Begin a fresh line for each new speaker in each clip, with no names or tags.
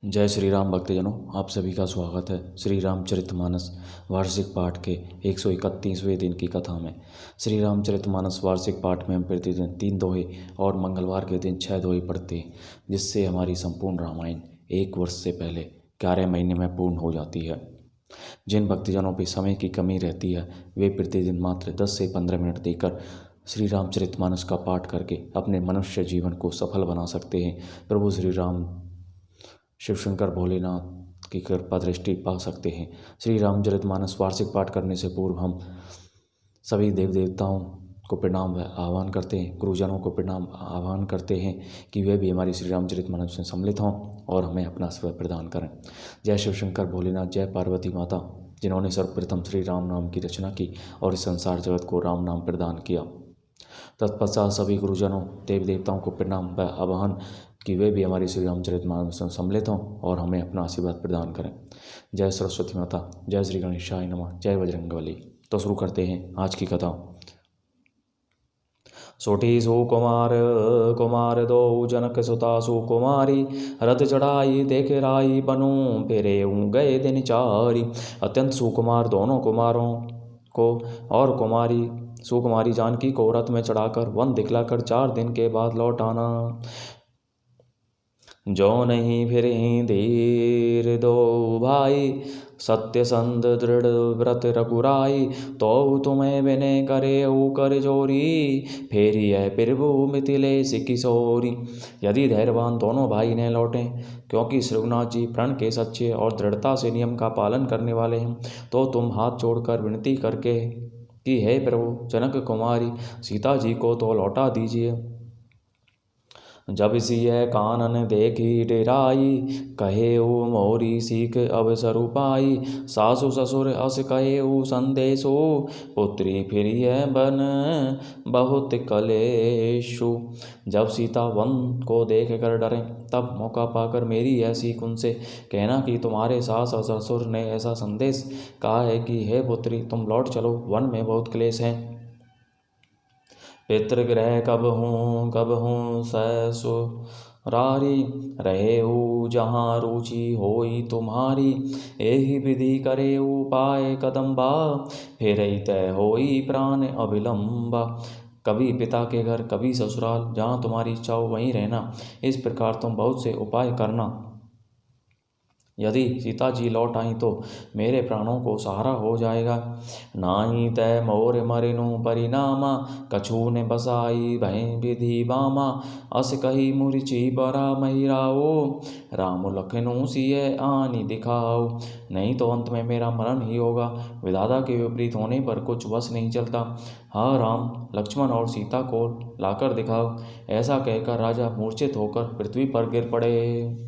जय श्री राम भक्तजनों, आप सभी का स्वागत है श्री रामचरितमानस वार्षिक पाठ के 131वें दिन की कथा में। श्री रामचरितमानस वार्षिक पाठ में हम प्रतिदिन 3 दोहे और मंगलवार के दिन 6 दोहे पढ़ते हैं, जिससे हमारी संपूर्ण रामायण 1 वर्ष से पहले 11 महीने में पूर्ण हो जाती है। जिन भक्तजनों पर समय की कमी रहती है वे प्रतिदिन मात्र 10 से 15 मिनट देकर श्री रामचरितमानस का पाठ करके अपने मनुष्य जीवन को सफल बना सकते हैं। प्रभु श्री राम शिव शंकर भोलेनाथ की कृपा दृष्टि पा सकते हैं। श्री रामचरितमानस वार्षिक पाठ करने से पूर्व हम सभी देव देवताओं को प्रणाम व आह्वान करते हैं, गुरुजनों को प्रणाम आह्वान करते हैं कि वे भी हमारी श्री रामचरितमानस में सम्मिलित हों और हमें अपना आशीर्वाद प्रदान करें। जय शिव शंकर भोलेनाथ, जय पार्वती माता, जिन्होंने सर्वप्रथम श्री राम नाम की रचना की और इस संसार जगत को राम नाम प्रदान किया। तत्पश्चात सभी गुरुजनों देव देवताओं को प्रणाम व आह्वान कि वे भी हमारी श्री रामचरितमानस में सम्मिलित हों और हमें अपना आशीर्वाद प्रदान करें। जय सरस्वती माता, जय श्री गणेशाय नमः, जय बजरंगबली। तो शुरू करते हैं आज की कथा। सोठी सुकुमार कुमार दो जनक सुता सुकुमारी, रथ चढ़ाई देखे राई बनु फेरे गए दिन चारी। अत्यंत सुकुमार दोनों कुमारों को और कुमारी सुकुमारी जानकी को रथ में चढ़ाकर वन दिखलाकर 4 दिन के बाद लौट आना। जो नहीं फिर धीर दो भाई, सत्यसंध दृढ़ व्रत रघुराई। तो तुम्हें विनय करे कर जोरी, फेरी है प्रभु मिथिलेश किशोरी। यदि धैर्यवान दोनों भाई ने लौटें, क्योंकि श्रीनाथ जी प्रण के सच्चे और दृढ़ता से नियम का पालन करने वाले हैं, तो तुम हाथ जोड़कर विनती करके कि हे प्रभु जनक कुमारी सीता जी को तो लौटा दीजिए। जब सिय कानन देखी डेराई, कहे ओ मोरी सीख अवसर पाई। सासु ससुर अस कहे ओ संदेशो, पुत्री फिरिय बन बहुत कलेशु। जब सीता वन को देख कर डरे, तब मौका पाकर मेरी ऐसी उनसे कहना कि तुम्हारे सास और ससुर ने ऐसा संदेश कहा है कि हे पुत्री तुम लौट चलो, वन में बहुत क्लेश है। पितृगृह कब हूँ ससुरारी, रहे हो जहाँ रुचि होई तुम्हारी। एहि विधि करे उपाय कदम्बा, फिर तय होई प्राण अविलंबा। कभी पिता के घर कभी ससुराल, जहाँ तुम्हारी इच्छा हो वहीं रहना। इस प्रकार तुम बहुत से उपाय करना। यदि सीता जी लौट आई तो मेरे प्राणों को सहारा हो जाएगा। नाही तय मोर मरिनु परिणामा, कछु ने बसाई भय विधि बामा। अस कही मुरिचि बरा महिराओ, राम लखनऊ सिय आनी दिखाओ। नहीं तो अंत में मेरा मरण ही होगा। विधाता के विपरीत होने पर कुछ वश नहीं चलता। हाँ राम लक्ष्मण और सीता को लाकर दिखाओ। ऐसा कहकर राजा मूर्छित होकर पृथ्वी पर गिर पड़े।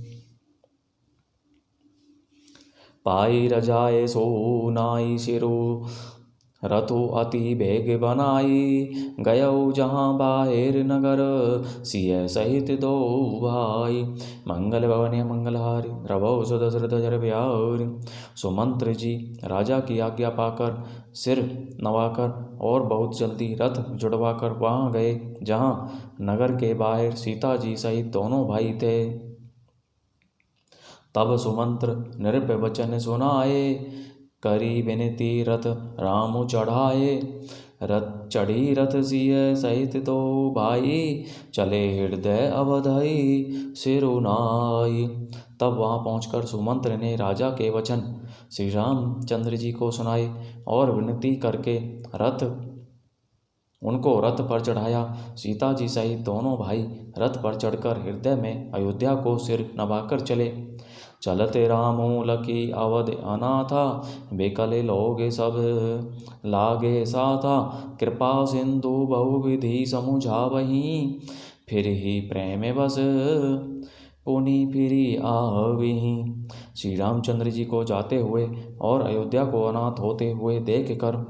पाई रजाए सो नाई सिरु, रथु अति भेग बनाई। गयो जहाँ बाहिर नगर, सिय सहित दो भाई। मंगल भवन मंगलहारी, द्रवौ सुदशरथ जर बिहारी। सुमंत्र जी राजा की आज्ञा पाकर सिर नवाकर और बहुत जल्दी रथ जुड़वाकर वहाँ गए जहाँ नगर के बाहर सीता जी सहित दोनों भाई थे। तब सुमंत्र नृप वचन सुनाए, करी विनती रथ राम चढ़ाए। रथ चढ़ी रथ सिय सहित दो भाई, चले हृदय अवधई सिरुनाई। तब वहाँ पहुंचकर सुमंत्र ने राजा के वचन श्री रामचंद्र जी को सुनाए और विनती करके उनको रथ पर चढ़ाया। सीता जी सहित दोनों भाई रथ पर चढ़कर हृदय में अयोध्या को सिर नवाकर चले। चलते रामो लखी अवध अनाथा, बेकले लोगे सब लागे साथा। कृपा सिंधु बहुविधि समुझावही, फिर ही प्रेम बस पुनि फिरी आवही। श्री रामचंद्र जी को जाते हुए और अयोध्या को अनाथ होते हुए देख कर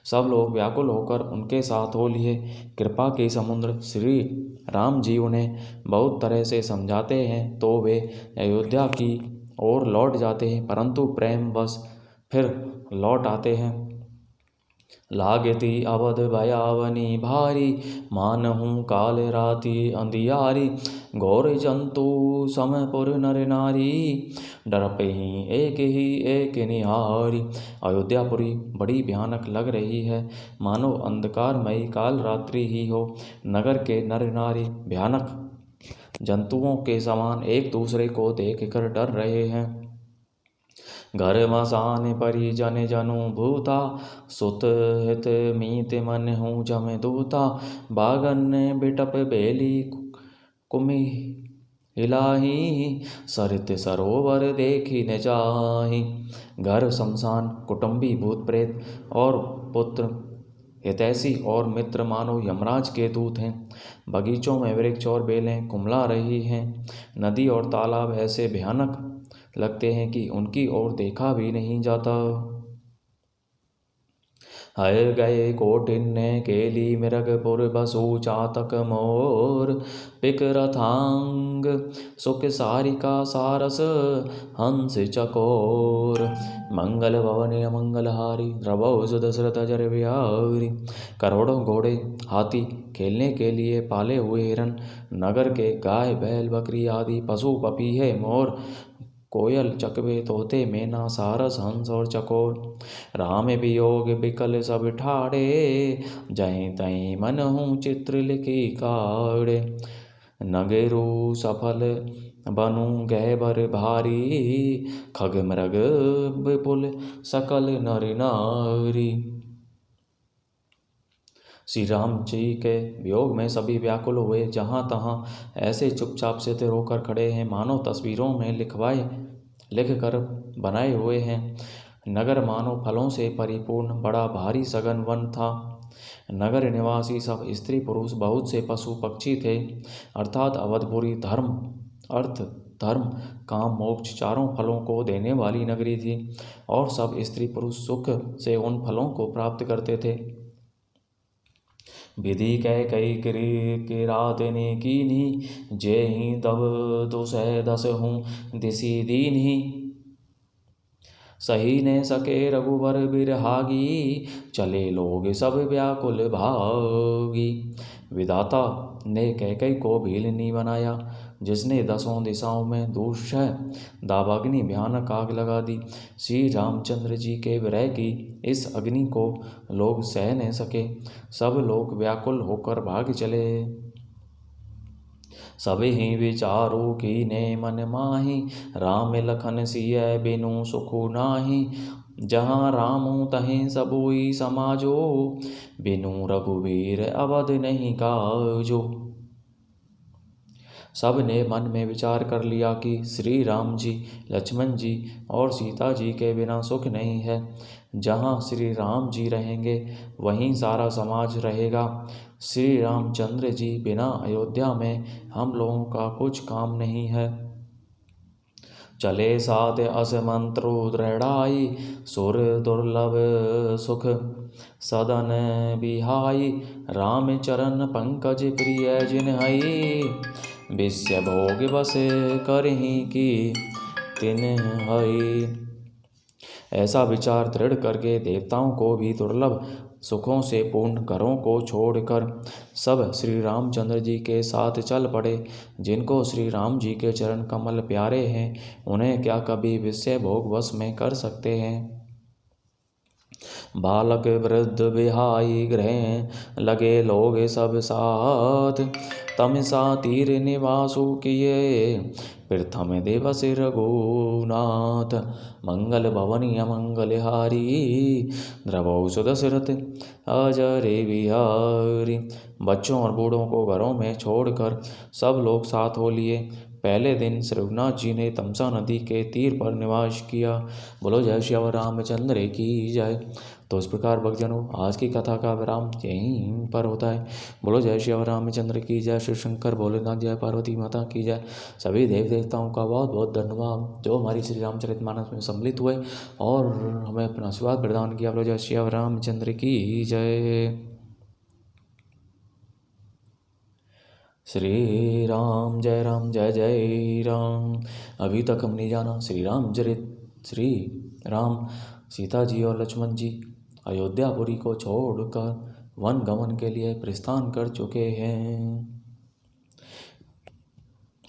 सब लोग व्याकुल होकर उनके साथ हो लिए। कृपा के समुद्र श्री राम जी उन्हें बहुत तरह से समझाते हैं तो वे अयोध्या की ओर लौट जाते हैं, परंतु प्रेम बस फिर लौट आते हैं। लागती अवध भयावनी भारी, मानहूँ काल राति अंधियारी। घोर जंतु समपुर नर नारी, डरपहि एक निहारी। अयोध्यापुरी बड़ी भयानक लग रही है, मानो अंधकारमयी काल रात्रि ही हो। नगर के नर नारी भयानक जंतुओं के समान एक दूसरे को देखकर डर रहे हैं। घर मसान परिजन जनु भूता, सुत हित मीत मन हूँ जम दूता। बागन बिटप बेली कुमि हिलाही, सरित सरोवर देखी न जाही। घर शमशान, कुटुंबी भूत प्रेत और पुत्र हितैषी और मित्र मानो यमराज के दूत हैं। बगीचों में वृक्ष और बेलें कुमला रही हैं। नदी और तालाब ऐसे भयानक लगते हैं कि उनकी ओर देखा भी नहीं जाता। हय गए कोटिन्य केली मृगपुर बसु चातक मोर। पिक रथांग सुख सारिका सारस हंस चकोर। मंगल भवन अमंगलहारी, द्रवौ दशरथ जर बिहारी। करोड़ों घोड़े हाथी, खेलने के लिए पाले हुए हिरन, नगर के गाय बैल बकरी आदि पशु पपीहे मोर कोयल चकवे तोते मैना सारस हंस और चकोर। राम वियोग बिकल सब ठाड़े, जहीं तहीं मन हूँ चित्र लिखी काढ़े। नगेरु सफल बनु गए बर भारी, खग मृग विपुल सकल नर नारी। श्री राम जी के वियोग में सभी व्याकुल हुए, जहाँ तहाँ ऐसे चुपचाप से रोकर खड़े हैं मानो तस्वीरों में लिख कर बनाए हुए हैं। नगर मानो फलों से परिपूर्ण बड़ा भारी सघन वन था। नगर निवासी सब स्त्री पुरुष, बहुत से पशु पक्षी थे। अर्थात अवधपुरी धर्म अर्थ धर्म काम मोक्ष चारों फलों को देने वाली नगरी थी, और सब स्त्री पुरुष सुख से उन फलों को प्राप्त करते थे। विधि कह कई किरातने कीन्ही, जेहि तब दुसह दस हूँ दिसी दीन्ही। सही ने सके रघुवर बिरहागी, चले लोग सब व्याकुल भागी। विधाता ने कैकई को भीलनी बनाया, जिसने दसों दिशाओं में दूषह दावाग्नि भयानक आग लगा दी। श्री रामचंद्र जी के विरह की इस अग्नि को लोग सह न सके, सब लोग व्याकुल होकर भाग चले। सबहि विचारु कीने मन माहि, राम लखन सिय बिनु सुखु नाहि। जहाँ रामु तहीं सबुई समाजो, बिनु रघुवीर अवध नहीं काजो। सब ने मन में विचार कर लिया कि श्री राम जी, लक्ष्मण जी और सीता जी के बिना सुख नहीं है। जहाँ श्री राम जी रहेंगे वहीं सारा समाज रहेगा। श्री रामचंद्र जी बिना अयोध्या में हम लोगों का कुछ काम नहीं है। चले सात असमंत्रु दृढ़ाई, सुर दुर्लभ सुख सदन बिहाई। राम चरण पंकज प्रिय जिन्हई, विषय भोग बस करही की तिन्हई। ऐसा विचार दृढ़ करके देवताओं को भी दुर्लभ सुखों से पूर्ण घरों को छोड़कर सब श्री रामचंद्र जी के साथ चल पड़े। जिनको श्री राम जी के चरण कमल प्यारे हैं, उन्हें क्या कभी विषय भोग वश में कर सकते हैं। बालक वृद्ध बिहाई गृह, लगे लोग सब साथ। तमसा तीर निवासु किए, प्रथम दिवस रघुनाथ। मंगल भवनी अमंगलहारी, द्रवौ सुदशरथ अजर बिहारी। बच्चों और बूढ़ों को घरों में छोड़कर सब लोग साथ हो लिए। पहले दिन श्री रघुनाथ जी ने तमसा नदी के तीर पर निवास किया। बोलो जय श्री रामचंद्र की जय। तो इस प्रकार भक्तजनों, आज की कथा का विराम यहीं पर होता है। बोलो जय श्री रामचंद्र की जय। शिव शंकर भोलेनाथ जय, पार्वती माता की जय। सभी देव देवताओं का बहुत बहुत धन्यवाद जो हमारी श्री रामचरितमानस में सम्मिलित हुए और हमें अपना आशीर्वाद प्रदान किया। बोलो जय श्री रामचंद्र की जय। श्री राम जय जय राम। अभी तक हमने जाना श्री राम सीता जी और लक्ष्मण जी अयोध्यापुरी को छोड़कर वन गमन के लिए प्रस्थान कर चुके हैं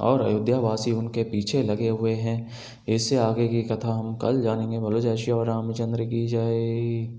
और अयोध्यावासी उनके पीछे लगे हुए हैं। इससे आगे की कथा हम कल जानेंगे। बोलो जय श्री रामचंद्र की जय।